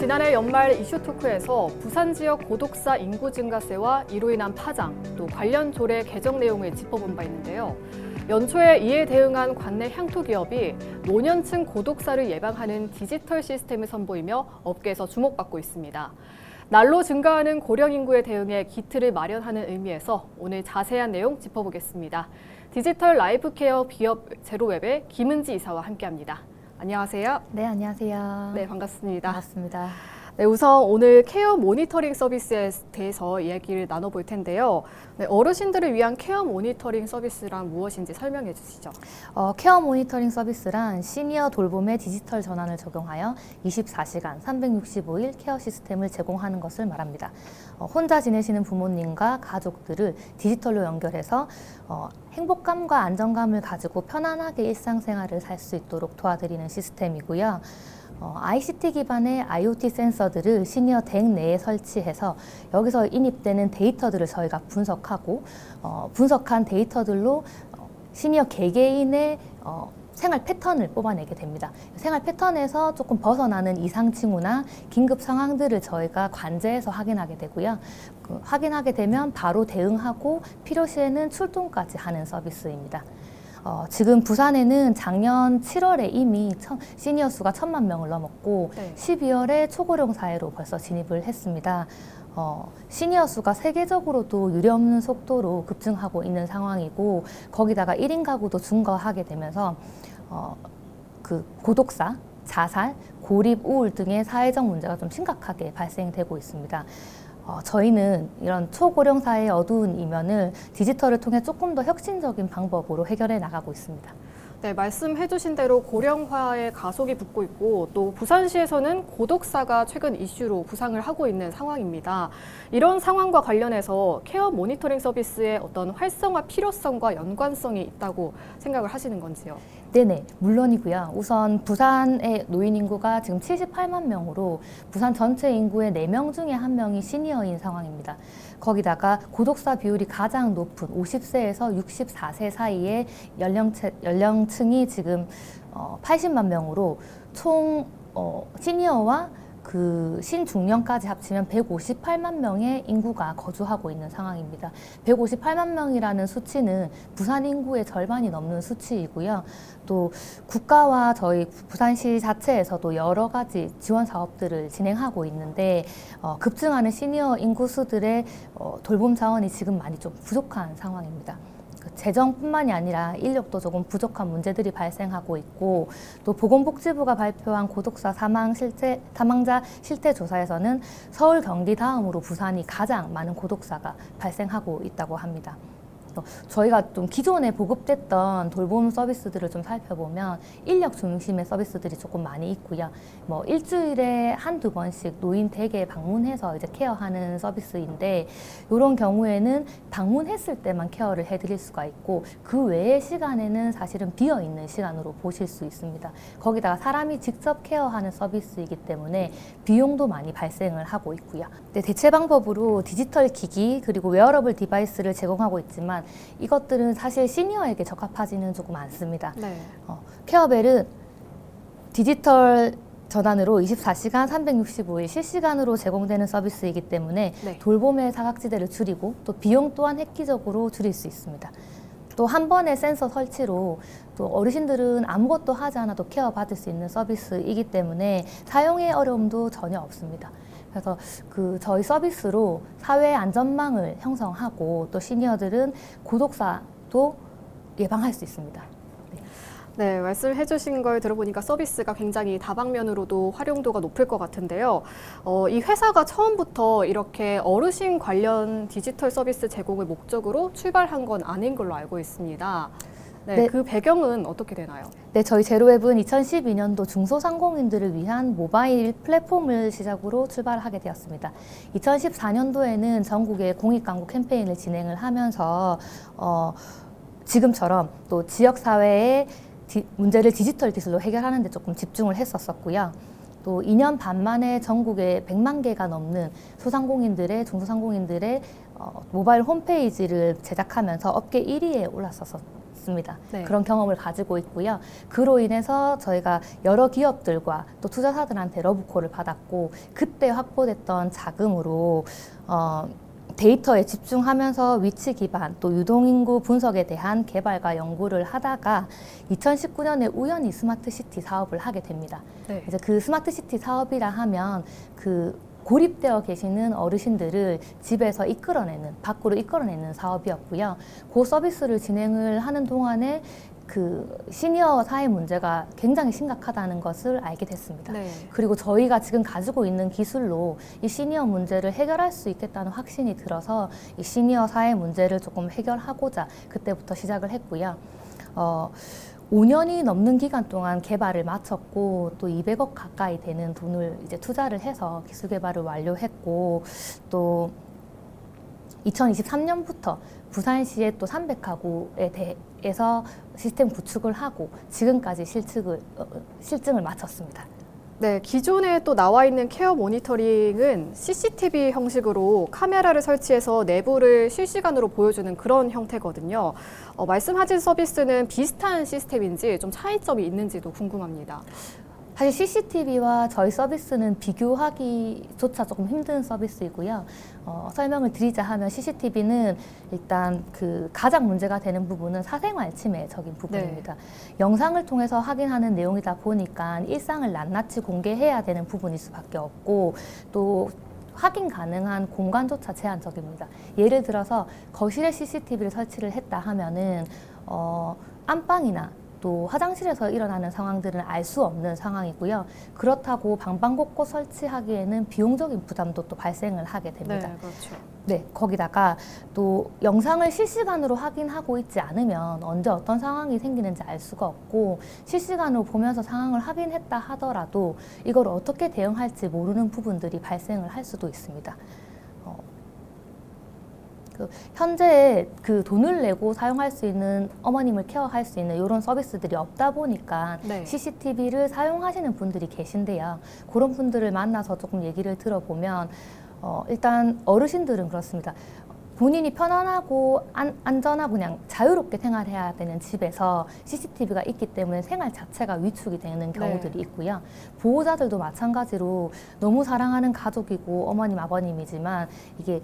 지난해 연말 이슈 토크에서 부산 지역 고독사 인구 증가세와 이로 인한 파장, 또 관련 조례 개정 내용을 짚어본 바 있는데요. 연초에 이에 대응한 관내 향토 기업이 노년층 고독사를 예방하는 디지털 시스템을 선보이며 업계에서 주목받고 있습니다. 날로 증가하는 고령 인구에 대응해 기틀을 마련하는 의미에서 오늘 자세한 내용 짚어보겠습니다. 디지털 라이프 케어 기업 제로웹의 김은지 이사와 함께합니다. 안녕하세요. 네, 안녕하세요. 네, 반갑습니다. 반갑습니다. 네, 우선 오늘 케어 모니터링 서비스에 대해서 이야기를 나눠볼 텐데요. 네, 어르신들을 위한 케어 모니터링 서비스란 무엇인지 설명해 주시죠. 케어 모니터링 서비스란 시니어 돌봄의 디지털 전환을 적용하여 24시간 365일 케어 시스템을 제공하는 것을 말합니다. 혼자 지내시는 부모님과 가족들을 디지털로 연결해서 행복감과 안정감을 가지고 편안하게 일상생활을 살 수 있도록 도와드리는 시스템이고요. ICT 기반의 IoT 센서들을 시니어 댁 내에 설치해서 여기서 인입되는 데이터들을 저희가 분석하고 분석한 데이터들로 시니어 개개인의 생활 패턴을 뽑아내게 됩니다. 생활 패턴에서 조금 벗어나는 이상 징후나 긴급 상황들을 저희가 관제해서 확인하게 되고요. 확인하게 되면 바로 대응하고 필요시에는 출동까지 하는 서비스입니다. 지금 부산에는 작년 7월에 이미 시니어 수가 1,000만 명을 넘었고 12월에 초고령 사회로 벌써 진입을 했습니다. 시니어 수가 세계적으로도 유례없는 속도로 급증하고 있는 상황이고 거기다가 1인 가구도 증가하게 되면서 그 고독사, 자살, 고립, 우울 등의 사회적 문제가 좀 심각하게 발생되고 있습니다. 저희는 이런 초고령 사회의 어두운 이면을 디지털을 통해 조금 더 혁신적인 방법으로 해결해 나가고 있습니다. 네, 말씀해 주신 대로 고령화의 가속이 붙고 있고 또 부산시에서는 고독사가 최근 이슈로 부상을 하고 있는 상황입니다. 이런 상황과 관련해서 케어 모니터링 서비스의 어떤 활성화 필요성과 연관성이 있다고 생각을 하시는 건지요? 네네, 물론이고요. 우선 부산의 노인 인구가 지금 78만 명으로 부산 전체 인구의 4명 중에 1명이 시니어인 상황입니다. 거기다가 고독사 비율이 가장 높은 50세에서 64세 사이의 연령층이 지금 80만 명으로 총 시니어와 그 신중년까지 합치면 158만 명의 인구가 거주하고 있는 상황입니다. 158만 명이라는 수치는 부산 인구의 절반이 넘는 수치이고요. 또 국가와 저희 부산시 자체에서도 여러 가지 지원 사업들을 진행하고 있는데 급증하는 시니어 인구 수들의 돌봄 자원이 지금 많이 좀 부족한 상황입니다. 재정뿐만이 아니라 인력도 조금 부족한 문제들이 발생하고 있고 또 보건복지부가 발표한 고독사 사망자 실태 조사에서는 서울, 경기 다음으로 부산이 가장 많은 고독사가 발생하고 있다고 합니다. 저희가 좀 기존에 보급됐던 돌봄 서비스들을 좀 살펴보면 인력 중심의 서비스들이 조금 많이 있고요. 뭐 일주일에 한두 번씩 노인 댁에 방문해서 이제 케어하는 서비스인데 이런 경우에는 방문했을 때만 케어를 해드릴 수가 있고 그 외의 시간에는 사실은 비어 있는 시간으로 보실 수 있습니다. 거기다가 사람이 직접 케어하는 서비스이기 때문에 비용도 많이 발생을 하고 있고요. 대체 방법으로 디지털 기기 그리고 웨어러블 디바이스를 제공하고 있지만 이것들은 사실 시니어에게 적합하지는 조금 않습니다. 네. 케어벨은 디지털 전환으로 24시간 365일 실시간으로 제공되는 서비스이기 때문에 돌봄의 사각지대를 줄이고 또 비용 또한 획기적으로 줄일 수 있습니다. 또 한 번의 센서 설치로 또 어르신들은 아무것도 하지 않아도 케어 받을 수 있는 서비스이기 때문에 사용의 어려움도 전혀 없습니다. 그래서 저희 서비스로 사회 안전망을 형성하고 또 시니어들은 고독사도 예방할 수 있습니다. 네, 말씀해 주신 걸 들어보니까 서비스가 굉장히 다방면으로도 활용도가 높을 것 같은데요. 이 회사가 처음부터 이렇게 어르신 관련 디지털 서비스 제공을 목적으로 출발한 건 아닌 걸로 알고 있습니다. 네, 그 배경은 어떻게 되나요? 네, 저희 제로웹은 2012년도 중소상공인들을 위한 모바일 플랫폼을 시작으로 출발하게 되었습니다. 2014년도에는 전국에 공익광고 캠페인을 진행을 하면서 지금처럼 또 지역사회의 문제를 디지털 기술로 해결하는 데 조금 집중을 했었고요. 또 2년 반 만에 전국에 100만 개가 넘는 중소상공인들의 모바일 홈페이지를 제작하면서 업계 1위에 올랐었습니다. 있습니다. 네. 그런 경험을 가지고 있고요. 그로 인해서 저희가 여러 기업들과 또 투자사들한테 러브콜을 받았고 그때 확보됐던 자금으로 데이터에 집중하면서 위치 기반 또 유동인구 분석에 대한 개발과 연구를 하다가 2019년에 우연히 스마트시티 사업을 하게 됩니다. 네. 이제 그 스마트시티 사업이라 하면 그 고립되어 계시는 어르신들을 집에서 밖으로 이끌어내는 사업이었고요. 그 서비스를 진행을 하는 동안에 그 시니어 사회 문제가 굉장히 심각하다는 것을 알게 됐습니다. 네. 그리고 저희가 지금 가지고 있는 기술로 이 시니어 문제를 해결할 수 있겠다는 확신이 들어서 이 시니어 사회 문제를 조금 해결하고자 그때부터 시작을 했고요. 5년이 넘는 기간 동안 개발을 마쳤고 또 200억 가까이 되는 돈을 이제 투자를 해서 기술 개발을 완료했고 또 2023년부터 부산시의 또 300가구에 대해서 시스템 구축을 하고 지금까지 실증을 마쳤습니다. 네, 기존에 또 나와 있는 케어 모니터링은 CCTV 형식으로 카메라를 설치해서 내부를 실시간으로 보여주는 그런 형태거든요. 말씀하신 서비스는 비슷한 시스템인지 좀 차이점이 있는지도 궁금합니다. 사실 CCTV와 저희 서비스는 비교하기조차 조금 힘든 서비스이고요. 설명을 드리자 하면 CCTV는 일단 그 가장 문제가 되는 부분은 사생활 침해적인 부분입니다. 영상을 통해서 확인하는 내용이다 보니까 일상을 낱낱이 공개해야 되는 부분일 수밖에 없고 또 확인 가능한 공간조차 제한적입니다. 예를 들어서 거실에 CCTV를 설치를 했다 하면은 안방이나 또 화장실에서 일어나는 상황들은 알 수 없는 상황이고요. 그렇다고 방방곡곡 설치하기에는 비용적인 부담도 또 발생을 하게 됩니다. 네, 그렇죠. 네, 거기다가 또 영상을 실시간으로 확인하고 있지 않으면 언제 어떤 상황이 생기는지 알 수가 없고 실시간으로 보면서 상황을 확인했다 하더라도 이걸 어떻게 대응할지 모르는 부분들이 발생을 할 수도 있습니다. 현재 그 돈을 내고 사용할 수 있는 어머님을 케어할 수 있는 이런 서비스들이 없다 보니까 네. CCTV를 사용하시는 분들이 계신데요. 그런 분들을 만나서 조금 얘기를 들어보면 일단 어르신들은 그렇습니다. 본인이 편안하고 안전하고 그냥 자유롭게 생활해야 되는 집에서 CCTV가 있기 때문에 생활 자체가 위축이 되는 경우들이 있고요. 보호자들도 마찬가지로 너무 사랑하는 가족이고 어머님, 아버님이지만 이게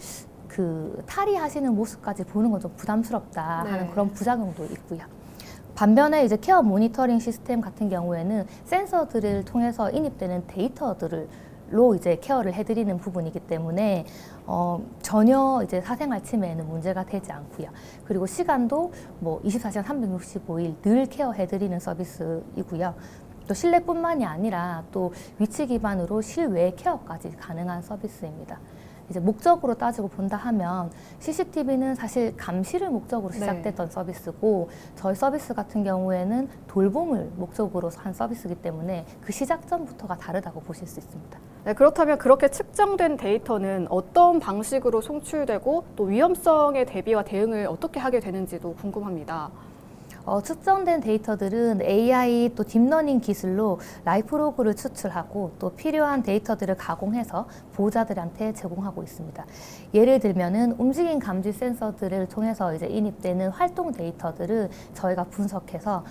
그 탈의하시는 모습까지 보는 건 좀 부담스럽다 하는 그런 부작용도 있고요. 반면에 이제 케어 모니터링 시스템 같은 경우에는 센서들을 통해서 인입되는 데이터들로 이제 케어를 해드리는 부분이기 때문에 전혀 이제 사생활 침해에는 문제가 되지 않고요. 그리고 시간도 뭐 24시간 365일 늘 케어해드리는 서비스이고요. 또 실내뿐만이 아니라 또 위치 기반으로 실외 케어까지 가능한 서비스입니다. 이제 목적으로 따지고 본다 하면 CCTV는 사실 감시를 목적으로 시작됐던 서비스고 저희 서비스 같은 경우에는 돌봄을 목적으로 한 서비스이기 때문에 그 시작점부터가 다르다고 보실 수 있습니다. 네, 그렇다면 그렇게 측정된 데이터는 어떤 방식으로 송출되고 또 위험성의 대비와 대응을 어떻게 하게 되는지도 궁금합니다. 측정된 데이터들은 AI 또 딥러닝 기술로 라이프로그를 추출하고 또 필요한 데이터들을 가공해서 보호자들한테 제공하고 있습니다. 예를 들면은 움직임 감지 센서들을 통해서 이제 인입되는 활동 데이터들을 저희가 분석해서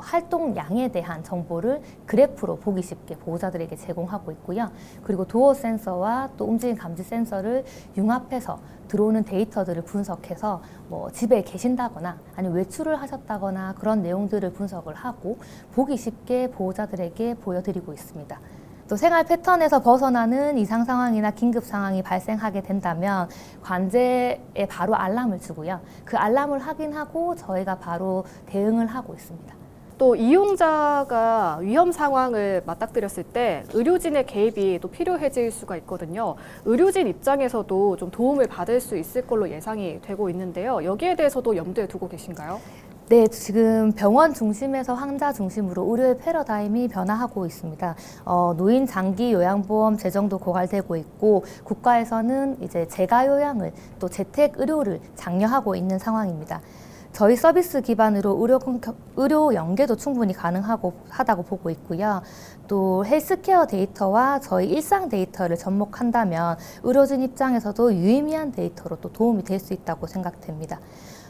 활동량에 대한 정보를 그래프로 보기 쉽게 보호자들에게 제공하고 있고요. 그리고 도어 센서와 또 움직임 감지 센서를 융합해서 들어오는 데이터들을 분석해서 뭐 집에 계신다거나 아니면 외출을 하셨다거나 그런 내용들을 분석을 하고 보기 쉽게 보호자들에게 보여드리고 있습니다. 또 생활 패턴에서 벗어나는 이상 상황이나 긴급 상황이 발생하게 된다면 관제에 바로 알람을 주고요. 그 알람을 확인하고 저희가 바로 대응을 하고 있습니다. 또 이용자가 위험 상황을 맞닥뜨렸을 때 의료진의 개입이 또 필요해질 수가 있거든요. 의료진 입장에서도 좀 도움을 받을 수 있을 걸로 예상이 되고 있는데요. 여기에 대해서도 염두에 두고 계신가요? 네, 지금 병원 중심에서 환자 중심으로 의료의 패러다임이 변화하고 있습니다. 노인 장기 요양보험 제정도 고갈되고 있고 국가에서는 이제 재가 요양을 또 재택 의료를 장려하고 있는 상황입니다. 저희 서비스 기반으로 의료 연계도 충분히 가능하다고 보고 있고요. 또 헬스케어 데이터와 저희 일상 데이터를 접목한다면 의료진 입장에서도 유의미한 데이터로 또 도움이 될 수 있다고 생각됩니다.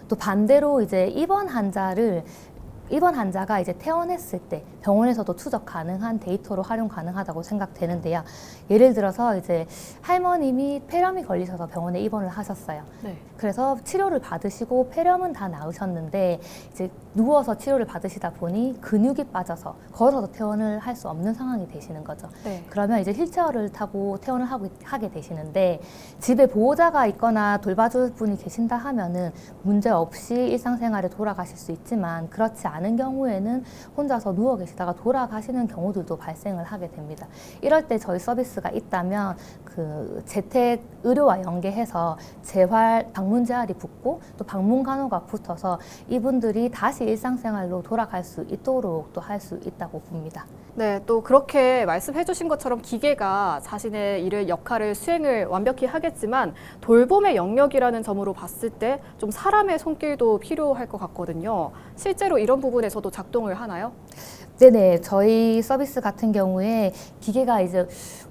또 반대로 이제 입원 환자가 이제 퇴원했을 때 병원에서도 추적 가능한 데이터로 활용 가능하다고 생각되는데요. 예를 들어서 이제 할머님이 폐렴이 걸리셔서 병원에 입원을 하셨어요. 네. 그래서 치료를 받으시고 폐렴은 다 나으셨는데 이제 누워서 치료를 받으시다 보니 근육이 빠져서 걸어서 퇴원을 할 수 없는 상황이 되시는 거죠. 네. 그러면 이제 휠체어를 타고 퇴원을 하게 되시는데 집에 보호자가 있거나 돌봐줄 분이 계신다 하면은 문제 없이 일상생활에 돌아가실 수 있지만 그렇지 않은 경우에는 혼자서 누워 계시다가 돌아가시는 경우들도 발생을 하게 됩니다. 이럴 때 저희 서비스가 있다면 그 재택 의료와 연계해서 재활 방문 재활이 붙고 또 방문 간호가 붙어서 이분들이 다시 일상생활로 돌아갈 수 있도록 또 할 수 있다고 봅니다. 네, 또 그렇게 말씀해 주신 것처럼 기계가 자신의 일을 역할을 수행을 완벽히 하겠지만 돌봄의 영역이라는 점으로 봤을 때 좀 사람의 손길도 필요할 것 같거든요. 실제로 이런 부분에서도 작동을 하나요? 네네, 저희 서비스 같은 경우에 기계가 이제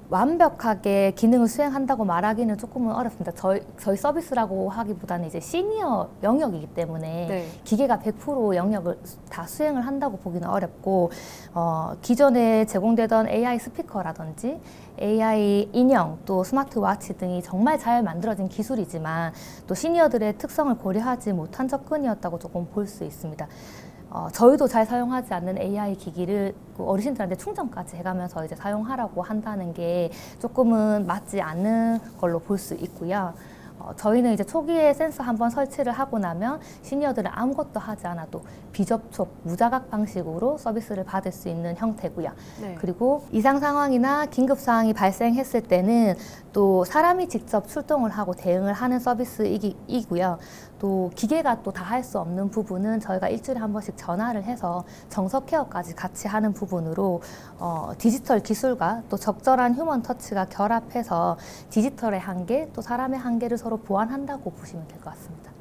완벽하게 기능을 수행한다고 말하기는 조금은 어렵습니다. 저희 서비스라고 하기보다는 이제 시니어 영역이기 때문에 네. 기계가 100% 영역을 다 수행을 한다고 보기는 어렵고 기존에 제공되던 AI 스피커라든지 AI 인형 또 스마트워치 등이 정말 잘 만들어진 기술이지만 또 시니어들의 특성을 고려하지 못한 접근이었다고 조금 볼 수 있습니다. 저희도 잘 사용하지 않는 AI 기기를 어르신들한테 충전까지 해가면서 이제 사용하라고 한다는 게 조금은 맞지 않는 걸로 볼 수 있고요. 저희는 이제 초기에 센서 한번 설치를 하고 나면 시니어들은 아무것도 하지 않아도 비접촉, 무자각 방식으로 서비스를 받을 수 있는 형태고요. 네. 그리고 이상 상황이나 긴급 상황이 발생했을 때는 또 사람이 직접 출동을 하고 대응을 하는 서비스이고요. 또 기계가 또 다 할 수 없는 부분은 저희가 일주일에 한 번씩 전화를 해서 정석 케어까지 같이 하는 부분으로 디지털 기술과 또 적절한 휴먼 터치가 결합해서 디지털의 한계 또 사람의 한계를 서로 보완한다고 보시면 될 것 같습니다.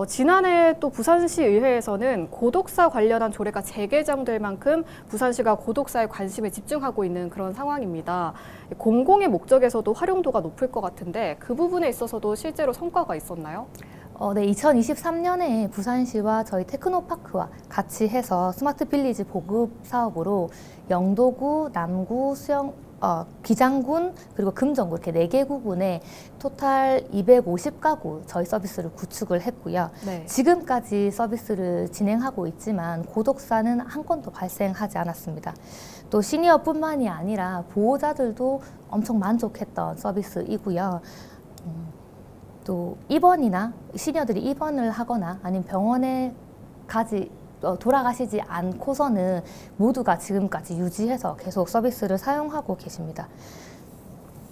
지난해 또 부산시 의회에서는 고독사 관련한 조례가 재개정될 만큼 부산시가 고독사에 관심을 집중하고 있는 그런 상황입니다. 공공의 목적에서도 활용도가 높을 것 같은데 그 부분에 있어서도 실제로 성과가 있었나요? 네, 2023년에 부산시와 저희 테크노파크와 같이 해서 스마트 빌리지 보급 사업으로 영도구, 남구, 기장군 그리고 금정구 이렇게 4개 구군에 토탈 250가구 저희 서비스를 구축을 했고요. 네. 지금까지 서비스를 진행하고 있지만 고독사는 한 건도 발생하지 않았습니다. 또 시니어뿐만이 아니라 보호자들도 엄청 만족했던 서비스이고요. 또 입원이나 시니어들이 입원을 하거나 아니면 병원에 돌아가시지 않고서는 모두가 지금까지 유지해서 계속 서비스를 사용하고 계십니다.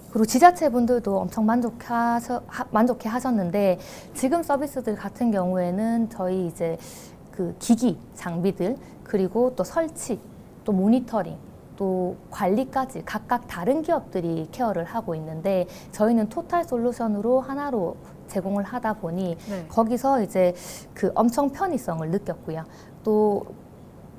그리고 지자체 분들도 엄청 만족해 하셨는데 지금 서비스들 같은 경우에는 저희 이제 그 기기, 장비들 그리고 또 설치, 또 모니터링 또 관리까지 각각 다른 기업들이 케어를 하고 있는데 저희는 토탈 솔루션으로 하나로 제공을 하다 보니 네. 거기서 이제 그 엄청 편의성을 느꼈고요. 또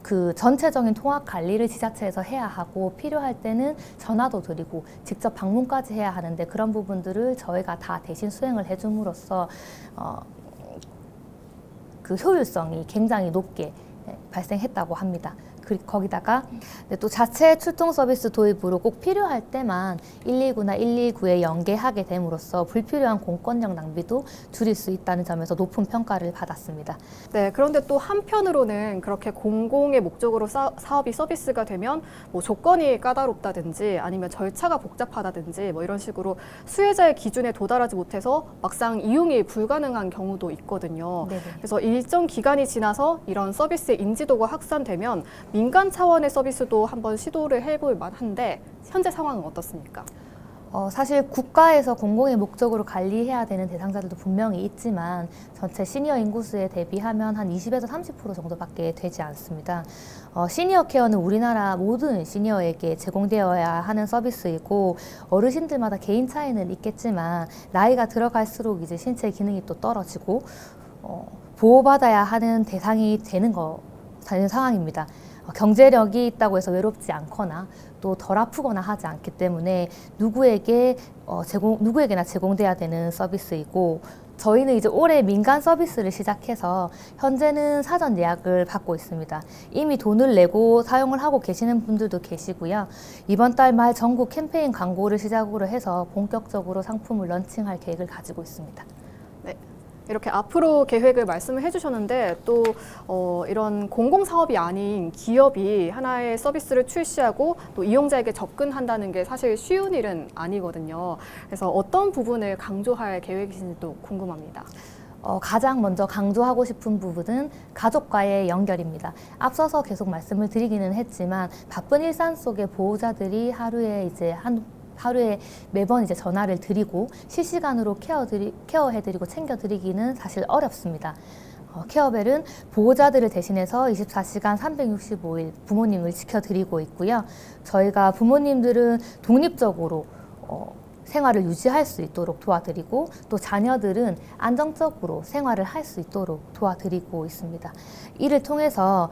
그 전체적인 통합 관리를 지자체에서 해야 하고 필요할 때는 전화도 드리고 직접 방문까지 해야 하는데 그런 부분들을 저희가 다 대신 수행을 해줌으로써 그 효율성이 굉장히 높게 발생했다고 합니다. 거기다가 또 자체 출동 서비스 도입으로 꼭 필요할 때만 119나 119에 연계하게 됨으로써 불필요한 공권력 낭비도 줄일 수 있다는 점에서 높은 평가를 받았습니다. 네, 그런데 또 한편으로는 그렇게 공공의 목적으로 사업이 서비스가 되면 뭐 조건이 까다롭다든지 아니면 절차가 복잡하다든지 뭐 이런 식으로 수혜자의 기준에 도달하지 못해서 막상 이용이 불가능한 경우도 있거든요. 네네. 그래서 일정 기간이 지나서 이런 서비스의 인지도가 확산되면 민간 차원의 서비스도 한번 시도를 해볼 만한데 현재 상황은 어떻습니까? 사실 국가에서 공공의 목적으로 관리해야 되는 대상자들도 분명히 있지만 전체 시니어 인구수에 대비하면 한 20에서 30% 정도밖에 되지 않습니다. 시니어 케어는 우리나라 모든 시니어에게 제공되어야 하는 서비스이고 어르신들마다 개인 차이는 있겠지만 나이가 들어갈수록 이제 신체 기능이 또 떨어지고 보호받아야 하는 대상이 되는 상황입니다. 경제력이 있다고 해서 외롭지 않거나 또 덜 아프거나 하지 않기 때문에 누구에게나 제공돼야 되는 서비스이고, 저희는 이제 올해 민간 서비스를 시작해서 현재는 사전 예약을 받고 있습니다. 이미 돈을 내고 사용을 하고 계시는 분들도 계시고요. 이번 달 말 전국 캠페인 광고를 시작으로 해서 본격적으로 상품을 런칭할 계획을 가지고 있습니다. 네. 이렇게 앞으로 계획을 말씀을 해주셨는데 또 이런 공공사업이 아닌 기업이 하나의 서비스를 출시하고 또 이용자에게 접근한다는 게 사실 쉬운 일은 아니거든요. 그래서 어떤 부분을 강조할 계획이신지도 궁금합니다. 가장 먼저 강조하고 싶은 부분은 가족과의 연결입니다. 앞서서 계속 말씀을 드리기는 했지만 바쁜 일상 속에 보호자들이 하루에 매번 이제 전화를 드리고 실시간으로 케어해드리고 챙겨드리기는 사실 어렵습니다. 케어벨은 보호자들을 대신해서 24시간 365일 부모님을 지켜드리고 있고요. 저희가 부모님들은 독립적으로 생활을 유지할 수 있도록 도와드리고, 또 자녀들은 안정적으로 생활을 할 수 있도록 도와드리고 있습니다. 이를 통해서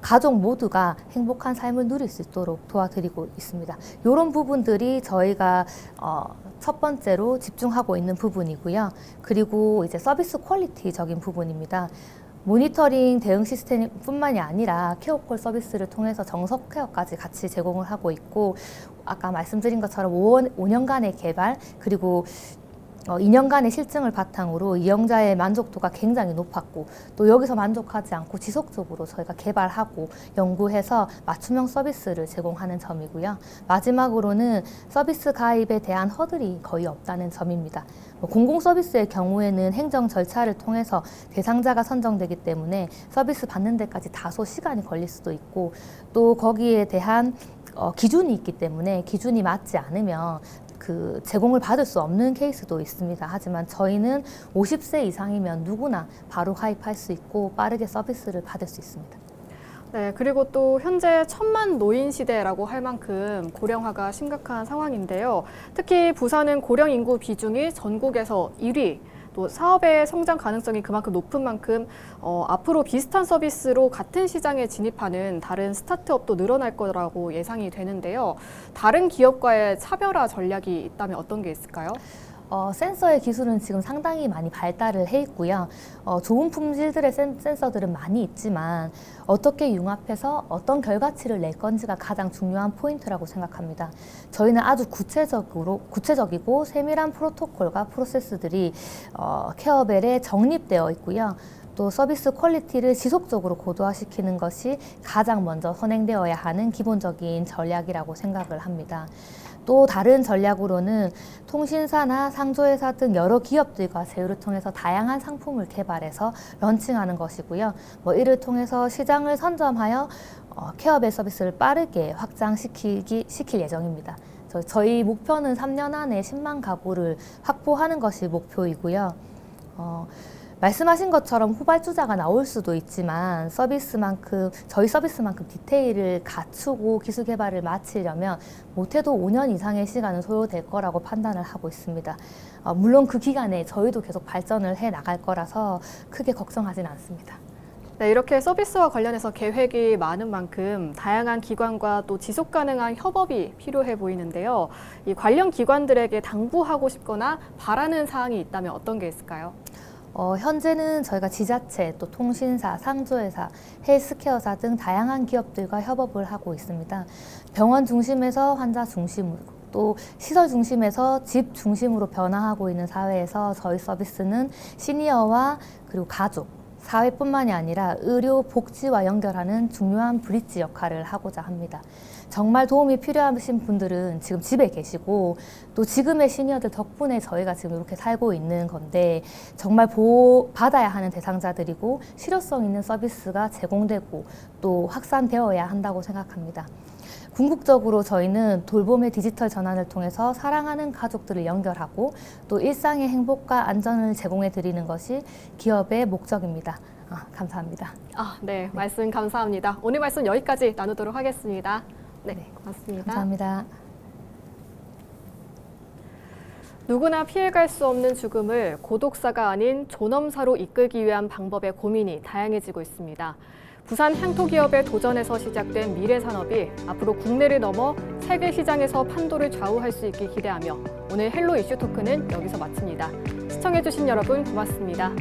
가족 모두가 행복한 삶을 누릴 수 있도록 도와드리고 있습니다. 이런 부분들이 저희가 첫 번째로 집중하고 있는 부분이고요. 그리고 이제 서비스 퀄리티적인 부분입니다. 모니터링 대응 시스템뿐만이 아니라 케어콜 서비스를 통해서 정석 케어까지 같이 제공을 하고 있고, 아까 말씀드린 것처럼 5년간의 개발, 그리고 2년간의 실증을 바탕으로 이용자의 만족도가 굉장히 높았고, 또 여기서 만족하지 않고 지속적으로 저희가 개발하고 연구해서 맞춤형 서비스를 제공하는 점이고요. 마지막으로는 서비스 가입에 대한 허들이 거의 없다는 점입니다. 공공 서비스의 경우에는 행정 절차를 통해서 대상자가 선정되기 때문에 서비스 받는 데까지 다소 시간이 걸릴 수도 있고, 또 거기에 대한 기준이 있기 때문에 기준이 맞지 않으면 제공을 받을 수 없는 케이스도 있습니다. 하지만 저희는 50세 이상이면 누구나 바로 가입할 수 있고 빠르게 서비스를 받을 수 있습니다. 네, 그리고 또 현재 천만 노인 시대라고 할 만큼 고령화가 심각한 상황인데요. 특히 부산은 고령 인구 비중이 전국에서 1위, 또 사업의 성장 가능성이 그만큼 높은 만큼 앞으로 비슷한 서비스로 같은 시장에 진입하는 다른 스타트업도 늘어날 거라고 예상이 되는데요. 다른 기업과의 차별화 전략이 있다면 어떤 게 있을까요? 센서의 기술은 지금 상당히 많이 발달을 해 있고요. 좋은 품질들의 센서들은 많이 있지만 어떻게 융합해서 어떤 결과치를 낼 건지가 가장 중요한 포인트라고 생각합니다. 저희는 아주 구체적이고 세밀한 프로토콜과 프로세스들이 케어벨에 정립되어 있고요. 또 서비스 퀄리티를 지속적으로 고도화시키는 것이 가장 먼저 선행되어야 하는 기본적인 전략이라고 생각을 합니다. 또 다른 전략으로는 통신사나 상조회사 등 여러 기업들과 제휴를 통해서 다양한 상품을 개발해서 런칭하는 것이고요. 이를 통해서 시장을 선점하여 케어벨 서비스를 빠르게 확장시킬 예정입니다. 저희 목표는 3년 안에 10만 가구를 확보하는 것이 목표이고요. 말씀하신 것처럼 후발주자가 나올 수도 있지만 저희 서비스만큼 디테일을 갖추고 기술 개발을 마치려면 못해도 5년 이상의 시간은 소요될 거라고 판단을 하고 있습니다. 물론 그 기간에 저희도 계속 발전을 해 나갈 거라서 크게 걱정하진 않습니다. 네, 이렇게 서비스와 관련해서 계획이 많은 만큼 다양한 기관과 또 지속 가능한 협업이 필요해 보이는데요. 이 관련 기관들에게 당부하고 싶거나 바라는 사항이 있다면 어떤 게 있을까요? 현재는 저희가 지자체, 또 통신사, 상조회사, 헬스케어사 등 다양한 기업들과 협업을 하고 있습니다. 병원 중심에서 환자 중심으로, 또 시설 중심에서 집 중심으로 변화하고 있는 사회에서 저희 서비스는 시니어와 그리고 가족, 사회뿐만이 아니라 의료, 복지와 연결하는 중요한 브릿지 역할을 하고자 합니다. 정말 도움이 필요하신 분들은 지금 집에 계시고, 또 지금의 시니어들 덕분에 저희가 지금 이렇게 살고 있는 건데, 정말 보호받아야 하는 대상자들이고 실효성 있는 서비스가 제공되고 또 확산되어야 한다고 생각합니다. 궁극적으로 저희는 돌봄의 디지털 전환을 통해서 사랑하는 가족들을 연결하고 또 일상의 행복과 안전을 제공해 드리는 것이 기업의 목적입니다. 감사합니다. 네, 말씀 감사합니다. 오늘 말씀 여기까지 나누도록 하겠습니다. 네, 고맙습니다. 감사합니다. 누구나 피해갈 수 없는 죽음을 고독사가 아닌 존엄사로 이끌기 위한 방법의 고민이 다양해지고 있습니다. 부산 향토기업의 도전에서 시작된 미래 산업이 앞으로 국내를 넘어 세계 시장에서 판도를 좌우할 수 있길 기대하며 오늘 헬로 이슈 토크는 여기서 마칩니다. 시청해주신 여러분 고맙습니다.